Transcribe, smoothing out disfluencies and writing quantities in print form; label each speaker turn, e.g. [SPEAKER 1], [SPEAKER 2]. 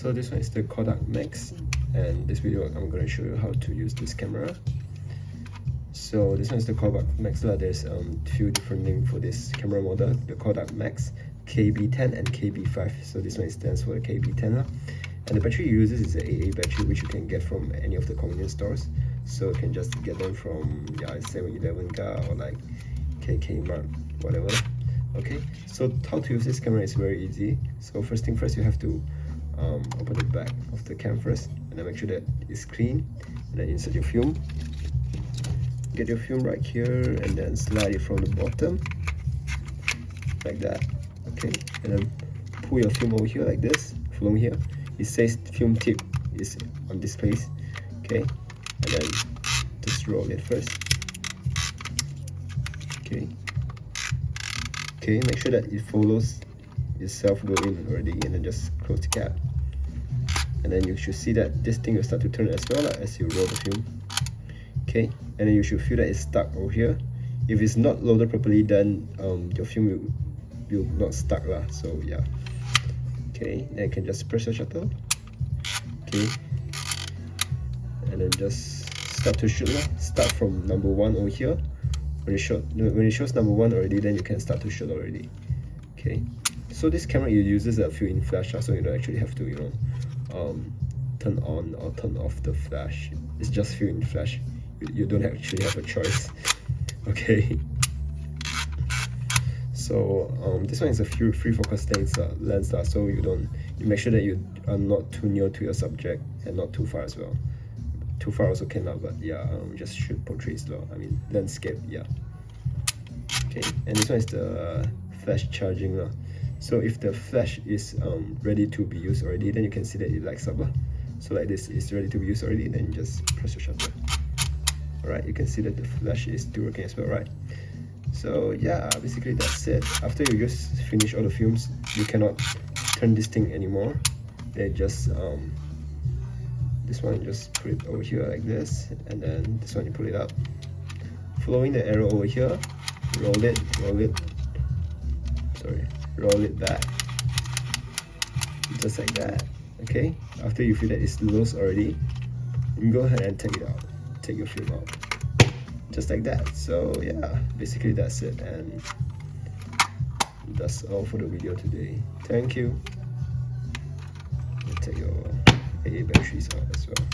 [SPEAKER 1] So this one is the Kodak MAX, and this video I'm going to show you how to use this camera. So this one is the Kodak MAX. There's few different names for this camera model, the Kodak MAX KB10 and KB5. So this one stands for the KB10, and the battery it uses is an AA battery, which you can get from any of the convenience stores. So you can just get them from 7-Eleven or like KK Mart, whatever. Okay, so how to use this camera is very easy. So first thing first, you have to open the back of the cam first, and then make sure that it's clean, and then insert your film. Get your film right here, and then slide it from the bottom like that. Okay, and then pull your film over here like this. From here, it says film tip is on this place. Okay, and then just roll it first. Okay, make sure that it follows itself go in already, and then just close the cap. And then you should see that this thing will start to turn as well as you roll the film. Okay, and then you should feel that it's stuck over here. If it's not loaded properly, then your film will not stuck so yeah. Okay, then you can just press the shutter. Okay, and then just start to shoot Start from number 1 over here. When it shows number 1 already, then you can start to shoot already. Okay, so this camera it uses a fill-in flash, so you don't actually have to turn on or turn off the flash. It's just fill-in flash. You don't actually have a choice. Okay, so this one is a free focus lens, so you make sure that you are not too near to your subject and not too far as well. Too far also cannot, but yeah, just shoot portraits I mean landscape, yeah. Okay, and this one is the flash charging so if the flash is ready to be used already, then you can see that it lights up so like this is ready to be used already, then you just press the shutter. Alright, you can see that the flash is still working as well, right? So yeah, basically that's it. After you just finish all the films, you cannot turn this thing anymore. Then just this one, just put it over here like this, and then this one you pull it up, following the arrow over here, roll it back, just like that. Okay, after you feel that it's loose already, you go ahead and take your film out, just like that. So yeah, basically that's it, and that's all for the video today. Thank you. Take your AA batteries out as well.